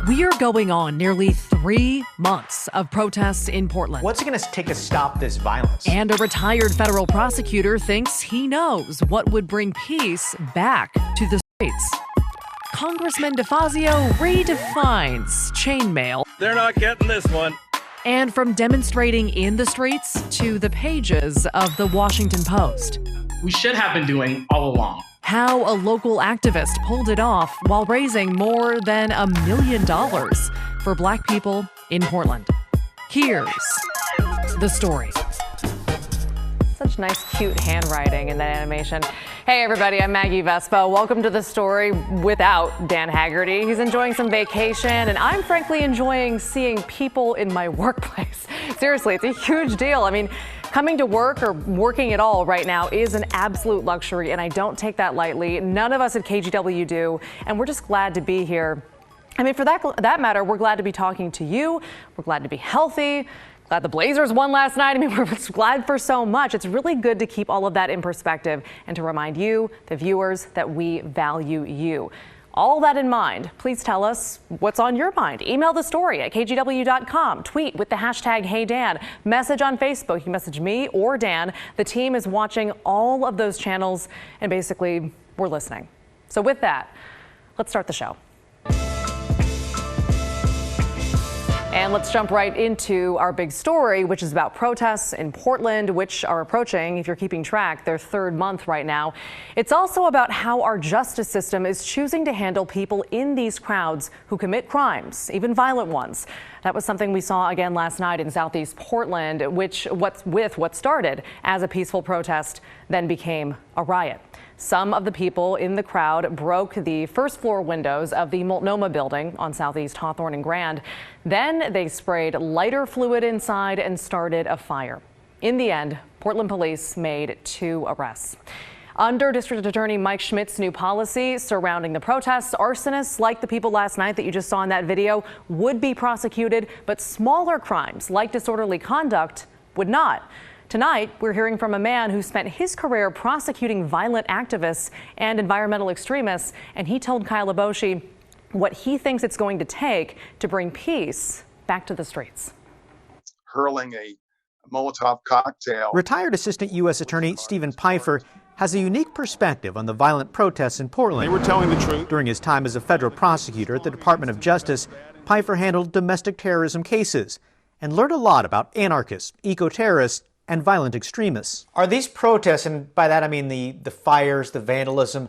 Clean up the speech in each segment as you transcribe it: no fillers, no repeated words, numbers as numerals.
We are going on nearly 3 months of protests in Portland. What's it going to take to stop this violence? And a retired federal prosecutor thinks he knows what would bring peace back to the streets. Congressman DeFazio redefines chainmail. They're not getting this one. And from demonstrating in the streets to the pages of the Washington Post. We should have been doing all along. How a local activist pulled it off while raising more than $1 million for Black people in Portland. Here's the story. Such nice, cute handwriting in that animation. Hey, everybody, I'm Maggie Vespa. Welcome to The Story without Dan Haggerty. He's enjoying some vacation, and I'm frankly enjoying seeing people in my workplace. Seriously, it's a huge deal. I memean, coming to work or working at all right now is an absolute luxury, and I don't take that lightly. None of us at KGW do, and we're just glad to be here. I mean, for that matter, we're glad to be talking to you. We're glad to be healthy. Glad the Blazers won last night. I mean, we're glad for so much. It's really good to keep all of that in perspective and to remind you, the viewers, that we value you. All that in mind, please tell us what's on your mind. Email the story at kgw.com. Tweet with the hashtag HeyDan. Message on Facebook. You can message me or Dan. The team is watching all of those channels, and basically, we're listening. So with that, let's start the show. And let's jump right into our big story, which is about protests in Portland, which are approaching, if you're keeping track, their third month right now. It's also about how our justice system is choosing to handle people in these crowds who commit crimes, even violent ones. That was something we saw again last night in Southeast Portland, what started as a peaceful protest then became a riot. Some of the people in the crowd broke the first floor windows of the Multnomah building on Southeast Hawthorne and Grand. Then they sprayed lighter fluid inside and started a fire. In the end, Portland police made 2 arrests. Under District Attorney Mike Schmidt's new policy surrounding the protests, arsonists like the people last night that you just saw in that video would be prosecuted, but smaller crimes like disorderly conduct would not. Tonight, we're hearing from a man who spent his career prosecuting violent activists and environmental extremists, and he told Kyle Aboshi what he thinks it's going to take to bring peace back to the streets. Hurling a Molotov cocktail. Retired Assistant U.S. Attorney Stephen Pfeiffer has a unique perspective on the violent protests in Portland. They were telling the truth. During his time as a federal prosecutor at the Department of Justice, Pfeiffer handled domestic terrorism cases and learned a lot about anarchists, eco-terrorists, and violent extremists. Are these protests, and by that I mean the fires, the vandalism,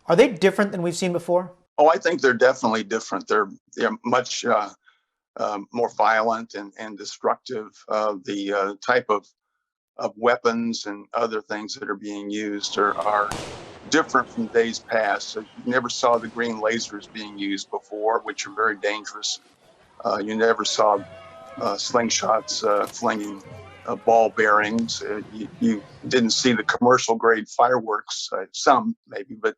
are they different than we've seen before? Oh, I think they're definitely different. They're much more violent and destructive. The type of weapons and other things that are being used are different from days past. So you never saw the green lasers being used before, which are very dangerous. You never saw slingshots flinging ball bearings. You didn't see the commercial grade fireworks, some maybe, but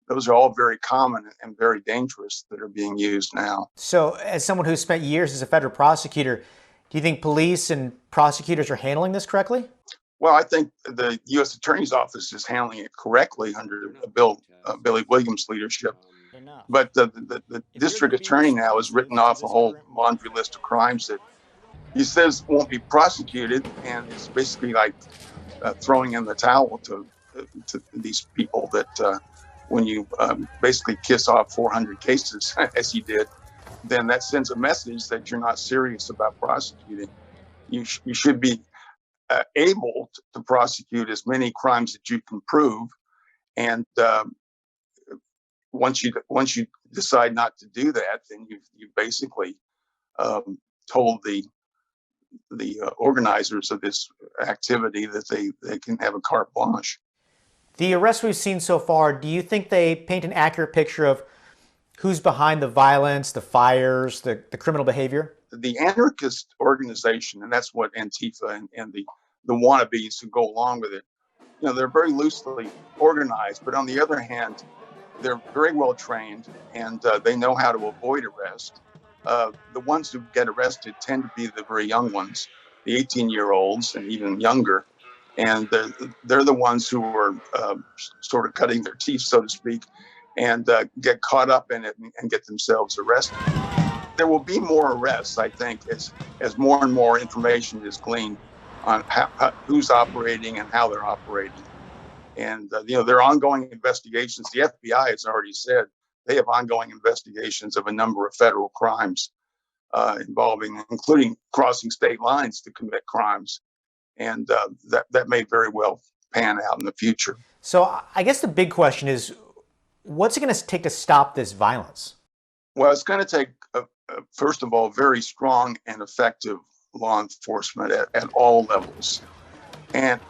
those are all very common and very dangerous that are being used now. So as someone who's spent years as a federal prosecutor, do you think police and prosecutors are handling this correctly? Well, I think the U.S. Attorney's Office is handling it correctly under Billy Williams' leadership. But the district attorney now has written off a whole laundry list of crimes that he says won't be prosecuted, and it's basically like throwing in the towel to these people that when you basically kiss off 400 cases, as he did, then that sends a message that you're not serious about prosecuting. You should be able to prosecute as many crimes that you can prove, and once you decide not to do that, then you basically told the organizers of this activity that they can have a carte blanche. The arrests we've seen so far, do you think they paint an accurate picture of who's behind the violence, the fires, the criminal behavior? The anarchist organization, and that's what Antifa and the wannabes who go along with it, they're very loosely organized, but on the other hand, they're very well trained and they know how to avoid arrest. The ones who get arrested tend to be the very young ones, the 18-year-olds and even younger. And they're the ones who are sort of cutting their teeth, so to speak, and get caught up in it and get themselves arrested. there will be more arrests, I think, as more and more information is gleaned on who's operating and how they're operating. And, there are ongoing investigations. The FBI has already said they have ongoing investigations of a number of federal crimes including crossing state lines to commit crimes. And that may very well pan out in the future. So I guess the big question is, what's it going to take to stop this violence? Well, it's going to take, first of all, very strong and effective law enforcement at all levels. And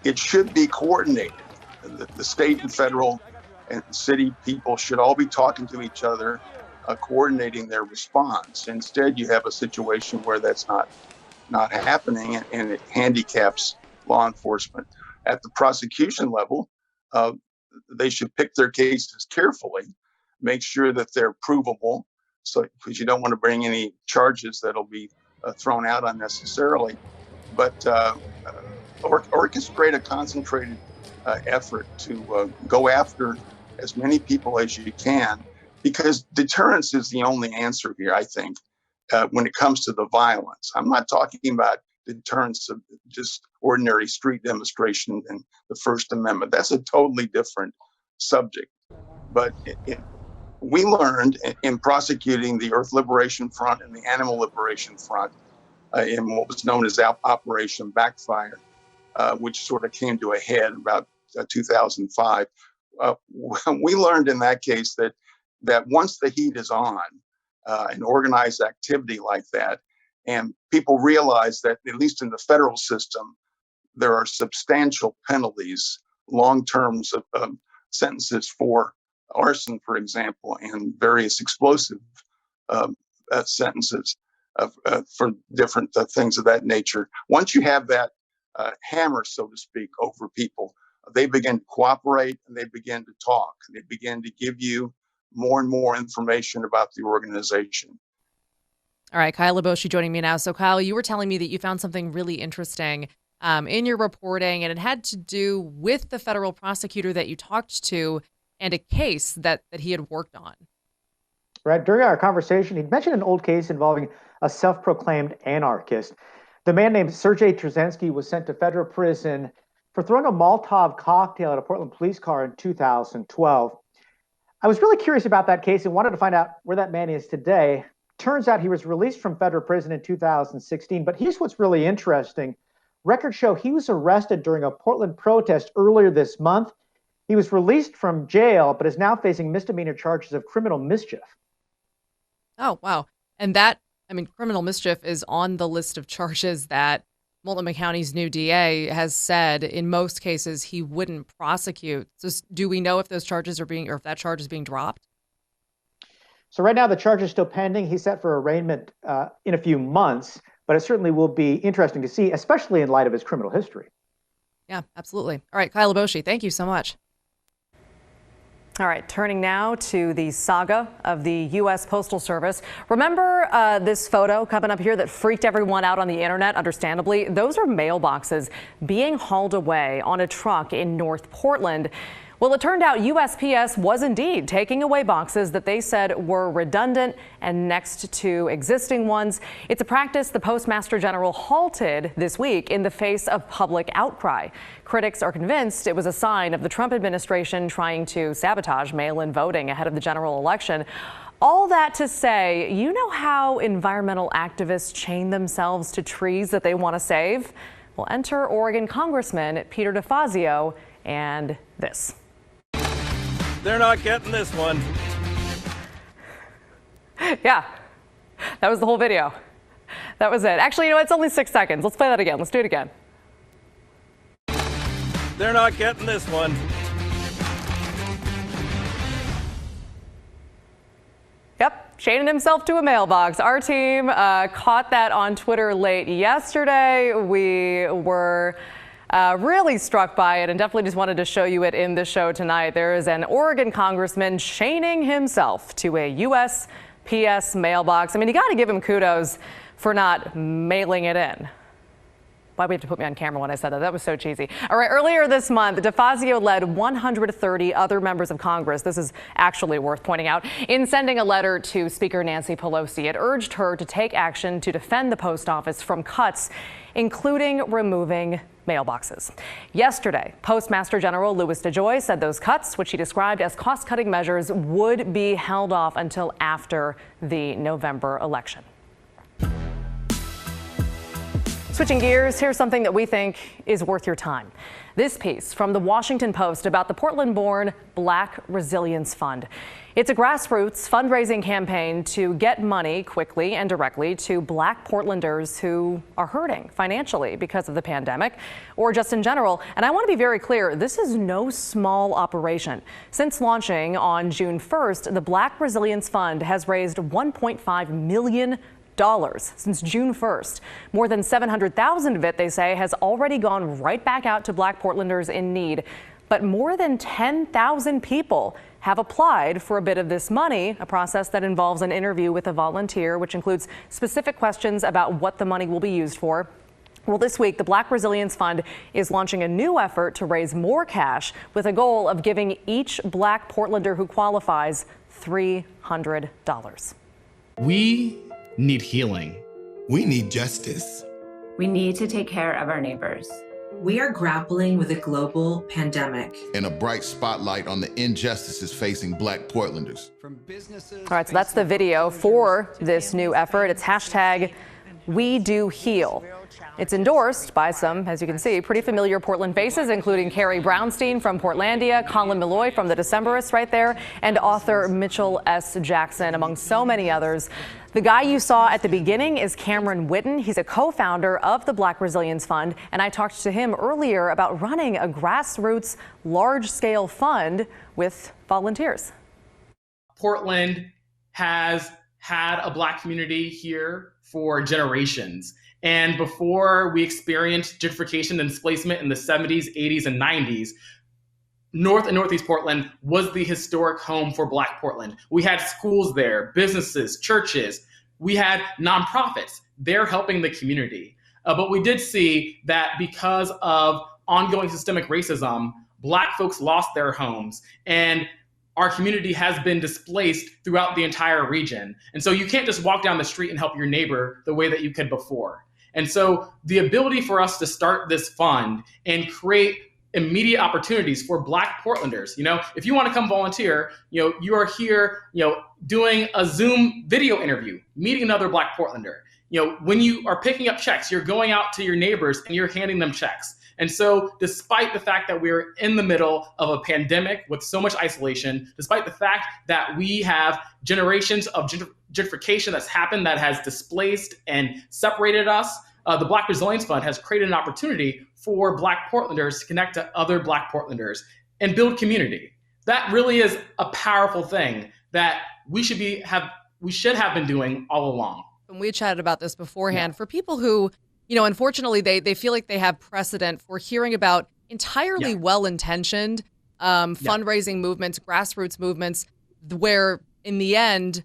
it should be coordinated. The state and federal and city people should all be talking to each other, coordinating their response. Instead, you have a situation where that's not happening, and it handicaps law enforcement. At the prosecution level, they should pick their cases carefully, make sure that they're provable, because you don't want to bring any charges that'll be thrown out unnecessarily. But orchestrate a concentrated effort to go after as many people as you can, because deterrence is the only answer here, I think, when it comes to the violence. I'm not talking about deterrence of just ordinary street demonstration and the First Amendment. That's a totally different subject. But we learned in prosecuting the Earth Liberation Front and the Animal Liberation Front in what was known as Operation Backfire, which sort of came to a head about 2005. We learned in that case that once the heat is on, an organized activity like that, and people realize that, at least in the federal system, there are substantial penalties, long terms of sentences for arson, for example, and various explosive sentences for different things of that nature. Once you have that hammer, so to speak, over people, they begin to cooperate and they begin to talk. They begin to give you more and more information about the organization. All right, Kyle Leboshi joining me now. So, Kyle, you were telling me that you found something really interesting in your reporting, and it had to do with the federal prosecutor that you talked to and a case that he had worked on. Right. During our conversation, he mentioned an old case involving a self-proclaimed anarchist. The man named Sergei Trzynski was sent to federal prison for throwing a Molotov cocktail at a Portland police car in 2012. I was really curious about that case and wanted to find out where that man is today. Turns out he was released from federal prison in 2016, but here's what's really interesting. Records show he was arrested during a Portland protest earlier this month. He was released from jail, but is now facing misdemeanor charges of criminal mischief. Oh, wow. And that, criminal mischief is on the list of charges that Multnomah County's new DA has said in most cases he wouldn't prosecute. So do we know if those charges are or if that charge is being dropped? So right now the charge is still pending. He's set for arraignment in a few months, but it certainly will be interesting to see, especially in light of his criminal history. Yeah, absolutely. All right, Kyle Leboshi, thank you so much. All right, turning now to the saga of the U.S. Postal Service. Remember this photo coming up here that freaked everyone out on the internet, understandably? Those are mailboxes being hauled away on a truck in North Portland. Well, it turned out USPS was indeed taking away boxes that they said were redundant and next to existing ones. It's a practice the Postmaster General halted this week in the face of public outcry. Critics are convinced it was a sign of the Trump administration trying to sabotage mail-in voting ahead of the general election. All that to say, you know how environmental activists chain themselves to trees that they want to save? Well, enter Oregon Congressman Peter DeFazio and this. They're not getting this one. Yeah, that was the whole video. That was it. Actually, it's only 6 seconds. Let's play that again. Let's do it again. They're not getting this one. Yep, chaining himself to a mailbox. Our team caught that on Twitter late yesterday. We were really struck by it and definitely just wanted to show you it in the show tonight. There is an Oregon congressman chaining himself to a USPS mailbox. You got to give him kudos for not mailing it in. Why we have to put me on camera when I said that? That was so cheesy. All right, earlier this month, DeFazio led 130 other members of Congress. This is actually worth pointing out. In sending a letter to Speaker Nancy Pelosi, it urged her to take action to defend the post office from cuts, including removing mailboxes. Yesterday, Postmaster General Louis DeJoy said those cuts, which he described as cost-cutting measures, would be held off until after the November election. Switching gears, here's something that we think is worth your time. This piece from the Washington Post about the Portland-born Black Resilience Fund. It's a grassroots fundraising campaign to get money quickly and directly to Black Portlanders who are hurting financially because of the pandemic or just in general. And I want to be very clear, this is no small operation. Since launching on June 1st, the Black Resilience Fund has raised $1.5 million since June 1st. More than 700,000 of it, they say, has already gone right back out to Black Portlanders in need. But more than 10,000 people have applied for a bit of this money, a process that involves an interview with a volunteer, which includes specific questions about what the money will be used for. Well, this week, the Black Resilience Fund is launching a new effort to raise more cash with a goal of giving each Black Portlander who qualifies $300. We need healing. We need justice. We need to take care of our neighbors. We are grappling with a global pandemic And a bright spotlight on the injustices facing Black Portlanders. All right, so that's the video for this new effort. It's hashtag #WeDoHeal. It's endorsed by some, as you can see, pretty familiar Portland faces, including Carrie Brownstein from Portlandia, Colin Malloy from The Decemberists right there, and author Mitchell S. Jackson, among so many others. The guy you saw at the beginning is Cameron Whitten. He's a co-founder of the Black Resilience Fund, and I talked to him earlier about running a grassroots, large-scale fund with volunteers. Portland has had a Black community here for generations. And before we experienced gentrification and displacement in the 70s, 80s, and 90s, North and Northeast Portland was the historic home for Black Portland. We had schools there, businesses, churches. We had nonprofits. They're helping the community. But we did see that because of ongoing systemic racism, Black folks lost their homes, and our community has been displaced throughout the entire region. And so you can't just walk down the street and help your neighbor the way that you could before. And so the ability for us to start this fund and create immediate opportunities for Black Portlanders, if you want to come volunteer, you are here, doing a Zoom video interview, meeting another Black Portlander. When you are picking up checks, you're going out to your neighbors and you're handing them checks. And so despite the fact that we're in the middle of a pandemic with so much isolation, despite the fact that we have generations of gentrification that's happened that has displaced and separated us, the Black Resilience Fund has created an opportunity for Black Portlanders to connect to other Black Portlanders and build community. That really is a powerful thing that we should have been doing all along. And we chatted about this beforehand. For people who, unfortunately, they feel like they have precedent for hearing about entirely well-intentioned fundraising movements, grassroots movements, where in the end,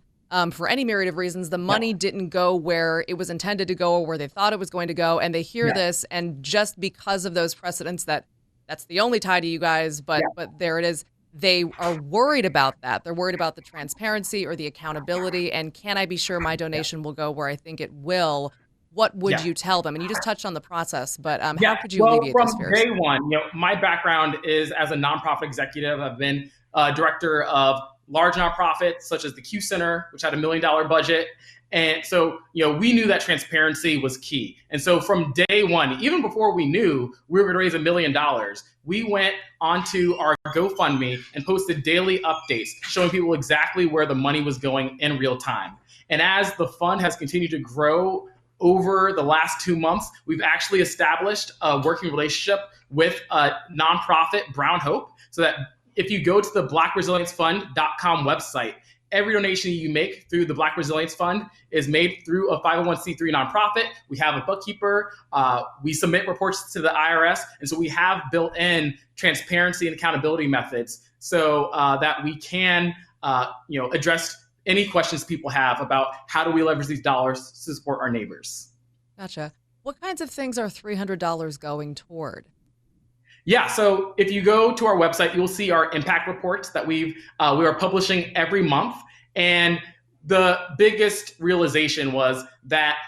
for any myriad of reasons, the money didn't go where it was intended to go or where they thought it was going to go. And they hear this, and just because of those precedents, that's the only tie to you guys, but there it is. They are worried about that. They're worried about the transparency or the accountability. And can I be sure my donation will go where I think it will? What would you tell them? And you just touched on the process, but how could you alleviate those fears? From day one, my background is as a nonprofit executive. I've been director of large nonprofits such as the Q Center, which had $1 million budget. And so, we knew that transparency was key. And so from day one, even before we knew we were going to raise $1 million, we went onto our GoFundMe and posted daily updates showing people exactly where the money was going in real time. And as the fund has continued to grow over the last 2 months, we've actually established a working relationship with a nonprofit, Brown Hope, so that if you go to the blackresilienceFund.com website, every donation you make through the Black Resilience Fund is made through a 501c3 nonprofit. We have a bookkeeper. We submit reports to the IRS. And so we have built in transparency and accountability methods so that we can address any questions people have about how do we leverage these dollars to support our neighbors. Gotcha. What kinds of things are $300 going toward? Yeah, so if you go to our website, you'll see our impact reports that we are publishing every month. And the biggest realization was that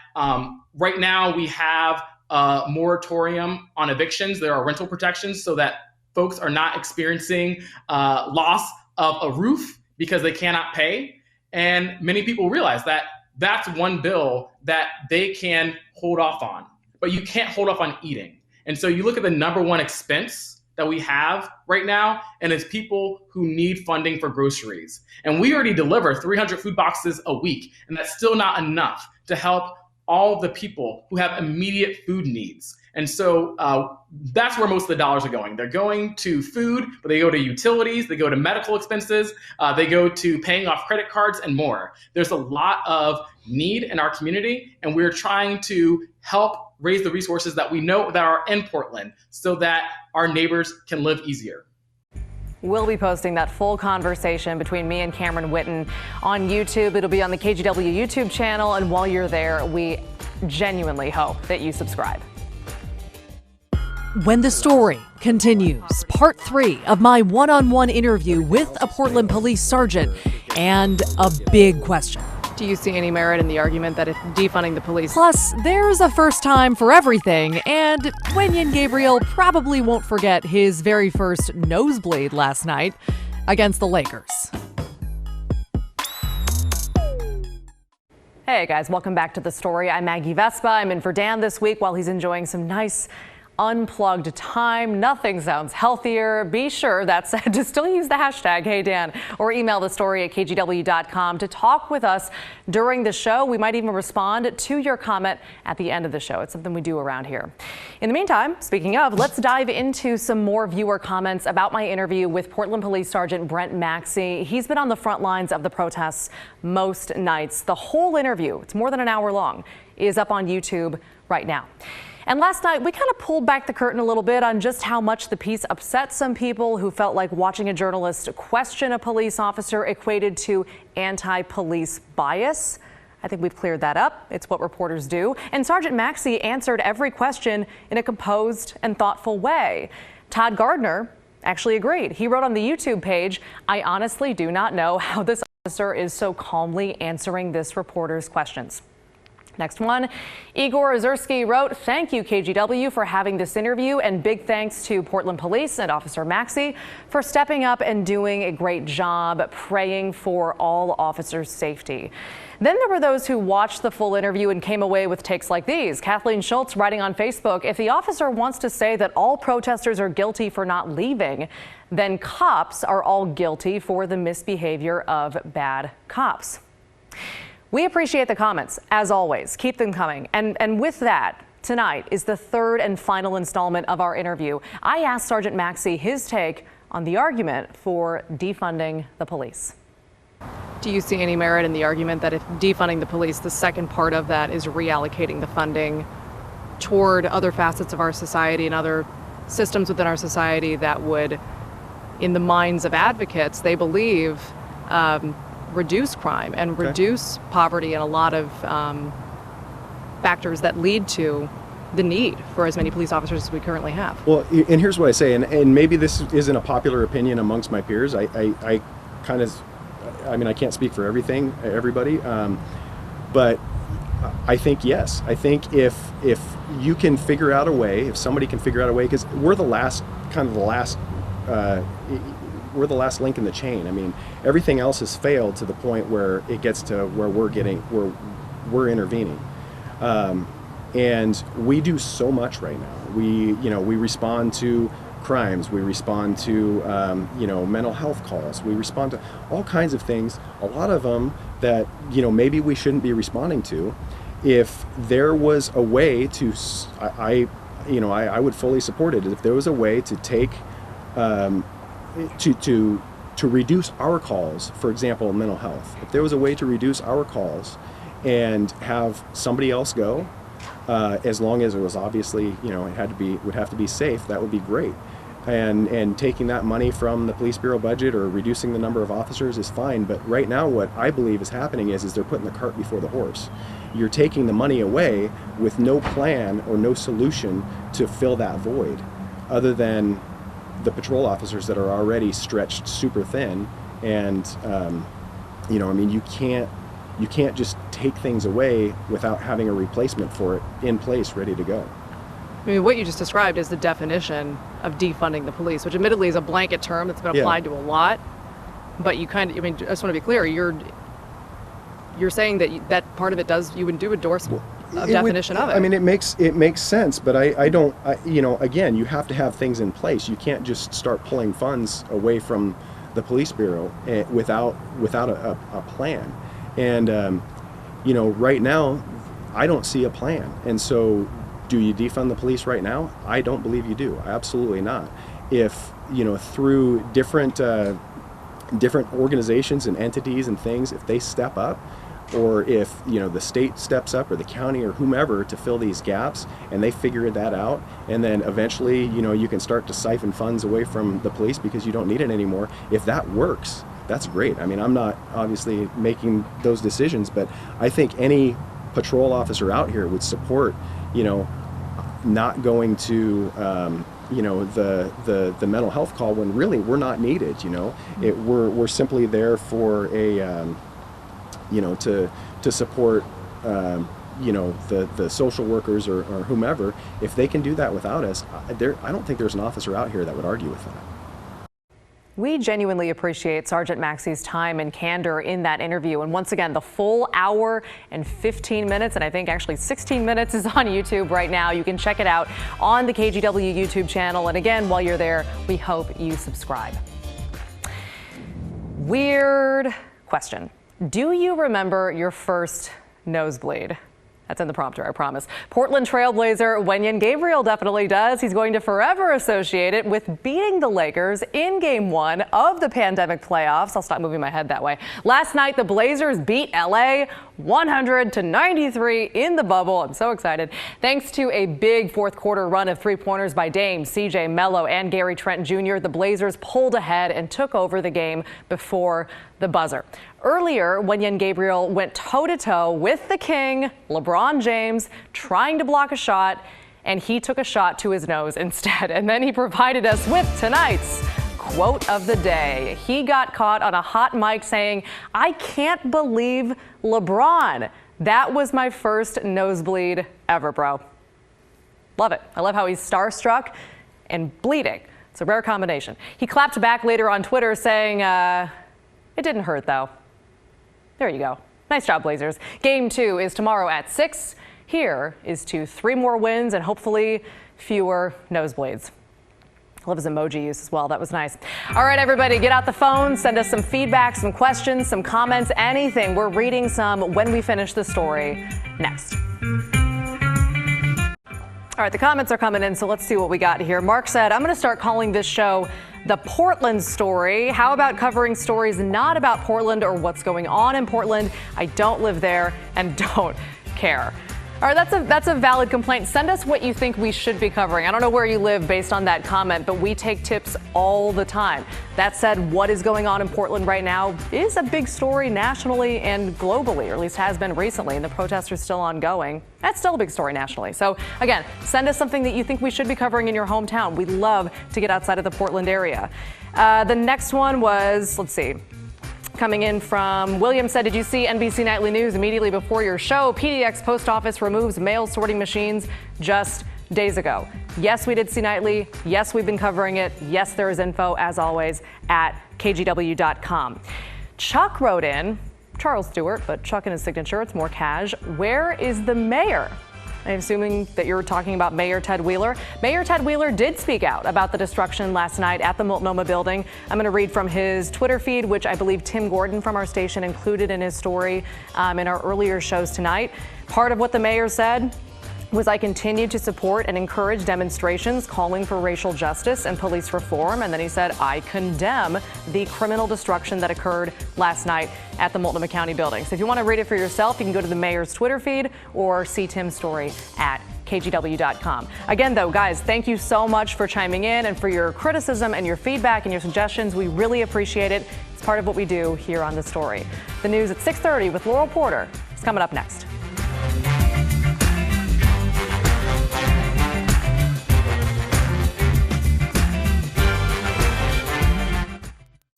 right now we have a moratorium on evictions. There are rental protections so that folks are not experiencing loss of a roof because they cannot pay. And many people realize that that's one bill that they can hold off on, but you can't hold off on eating. And so you look at the number one expense that we have right now, and it's people who need funding for groceries. And we already deliver 300 food boxes a week, and that's still not enough to help all the people who have immediate food needs. And so that's where most of the dollars are going. They're going to food, but they go to utilities, they go to medical expenses, they go to paying off credit cards and more. There's a lot of need in our community, and we're trying to help raise the resources that we know that are in Portland so that our neighbors can live easier. We'll be posting that full conversation between me and Cameron Whitten on YouTube. It'll be on the KGW YouTube channel. And while you're there, we genuinely hope that you subscribe. When the Story continues, part 3 of my one-on-one interview with a Portland police sergeant, and a big question. Do you see any merit in the argument that if defunding the police... Plus, there's a first time for everything, and Wenyan Gabriel probably won't forget his very first nosebleed last night against the Lakers. Hey guys, welcome back to The Story. I'm Maggie Vespa. I'm in for Dan this week while he's enjoying some nice unplugged time. Nothing sounds healthier. Be sure, that said, to still use the hashtag #HeyDan or email thestory@kgw.com to talk with us during the show. We might even respond to your comment at the end of the show. It's something we do around here. In the meantime, speaking of, let's dive into some more viewer comments about my interview with Portland Police Sergeant Brent Maxey. He's been on the front lines of the protests most nights. The whole interview, it's more than an hour long, is up on YouTube right now. And last night, we kind of pulled back the curtain a little bit on just how much the piece upset some people who felt like watching a journalist question a police officer equated to anti-police bias. I think we've cleared that up. It's what reporters do. And Sergeant Maxey answered every question in a composed and thoughtful way. Todd Gardner actually agreed. He wrote on the YouTube page, "I honestly do not know how this officer is so calmly answering this reporter's questions." Next one, Igor Ozerski wrote, "Thank you, KGW, for having this interview, and big thanks to Portland Police and Officer Maxey for stepping up and doing a great job, praying for all officers' safety." Then there were those who watched the full interview and came away with takes like these. Kathleen Schultz writing on Facebook, "If the officer wants to say that all protesters are guilty for not leaving, then cops are all guilty for the misbehavior of bad cops." We appreciate the comments, as always. Keep them coming. And with that, tonight is the third and final installment of our interview. I asked Sergeant Maxey his take on the argument for defunding the police. Do you see any merit in the argument that if defunding the police, the second part of that is reallocating the funding toward other facets of our society and other systems within our society that would, in the minds of advocates, they believe, reduce crime and reduce poverty and a lot of factors that lead to the need for as many police officers as we currently have? Well, and here's what I say, and maybe this isn't a popular opinion amongst my peers. I kind of, I mean, I can't speak for everybody, but I think yes. I think if you can figure out a way, if somebody can figure out a way, because we're the last link in the chain. I mean, everything else has failed to the point where it gets to where we're intervening. And we do so much right now. We respond to crimes, we respond to mental health calls, we respond to all kinds of things, a lot of them that maybe we shouldn't be responding to. If there was a way to, I would fully support it. If there was a way to take to reduce our calls, for example, mental health. If there was a way to reduce our calls and have somebody else go, as long as it was obviously, it would have to be safe, that would be great. and taking that money from the police bureau budget or reducing the number of officers is fine. But right now what I believe is happening is they're putting the cart before the horse. You're taking the money away with no plan or no solution to fill that void, other than the patrol officers that are already stretched super thin. And you know, I mean, you can't just take things away without having a replacement for it in place, ready to go. I mean, what you just described is the definition of defunding the police, which admittedly is a blanket term that's been applied to a lot. But you kind of, I mean, I just want to be clear, you're saying that that part of it does, you would do endorse a definition of it. I mean, it makes sense, but I don't, you know, again, you have to have things in place. You can't just start pulling funds away from the police bureau without a plan. And you know, right now, I don't see a plan. And so, do you defund the police right now? I don't believe you do. Absolutely not. If, you know, through different organizations and entities and things, if they step up, or if, you know, the state steps up or the county or whomever to fill these gaps and they figure that out, and then eventually, you know, you can start to siphon funds away from the police because you don't need it anymore. If that works, that's great. I mean, I'm not obviously making those decisions, but I think any patrol officer out here would support, you know, not going to you know, the mental health call when really we're not needed. You know, we're simply there for a you know, to support you know, the social workers or whomever. If they can do that without us, I don't think there's an officer out here that would argue with that. We genuinely appreciate Sergeant Maxey's time and candor in that interview. And once again, the full hour and 15 minutes, and I think actually 16 minutes, is on YouTube right now. You can check it out on the KGW YouTube channel. And again, while you're there, we hope you subscribe. Weird question. Do you remember your first nosebleed? That's in the prompter, I promise. Portland Trailblazer Wenyen Gabriel definitely does. He's going to forever associate it with beating the Lakers in Game 1 of the pandemic playoffs. I'll stop moving my head that way. Last night, the Blazers beat LA 100-93 in the bubble. I'm so excited. Thanks to a big fourth quarter run of three-pointers by Dame, CJ Mello, and Gary Trent Jr., the Blazers pulled ahead and took over the game before the buzzer. Earlier, Wenyen Gabriel went toe-to-toe with the king, LeBron James, trying to block a shot, and he took a shot to his nose instead. And then he provided us with tonight's quote of the day. He got caught on a hot mic saying, "I can't believe LeBron. That was my first nosebleed ever, bro." Love it. I love how he's starstruck and bleeding. It's a rare combination. He clapped back later on Twitter saying, "It didn't hurt, though." There you go. Nice job, Blazers. Game 2 is tomorrow at 6. Here is to 3 more wins and hopefully fewer nosebleeds. I love his emoji use as well. That was nice. All right, everybody, get out the phone. Send us some feedback, some questions, some comments, anything. We're reading some when we finish the story next. All right, the comments are coming in, so let's see what we got here. Mark said, "I'm going to start calling this show the Portland story. How about covering stories not about Portland or what's going on in Portland? I don't live there and don't care." All right, that's a valid complaint. Send us what you think we should be covering. I don't know where you live based on that comment, but we take tips all the time. That said, what is going on in Portland right now is a big story nationally and globally, or at least has been recently, and the protests are still ongoing. That's still a big story nationally. So again, send us something that you think we should be covering in your hometown. We'd love to get outside of the Portland area. The next one was, let's see. Coming in from William said, "Did you see NBC Nightly News immediately before your show? PDX Post Office removes mail sorting machines just days ago." Yes, we did see Nightly. Yes, we've been covering it. Yes, there is info, as always, at kgw.com. Chuck wrote in, Charles Stewart, but Chuck in his signature, it's more cash. "Where is the mayor?" I'm assuming that you're talking about Mayor Ted Wheeler. Mayor Ted Wheeler did speak out about the destruction last night at the Multnomah building. I'm going to read from his Twitter feed, which I believe Tim Gordon from our station included in his story in our earlier shows tonight. Part of what the mayor said was, "I continue to support and encourage demonstrations calling for racial justice and police reform." And then he said, "I condemn the criminal destruction that occurred last night at the Multnomah County building." So if you want to read it for yourself, you can go to the mayor's Twitter feed or see Tim's story at KGW.com. Again, though, guys, thank you so much for chiming in and for your criticism and your feedback and your suggestions. We really appreciate it. It's part of what we do here on The Story. The news at 6:30 with Laurel Porter is coming up next.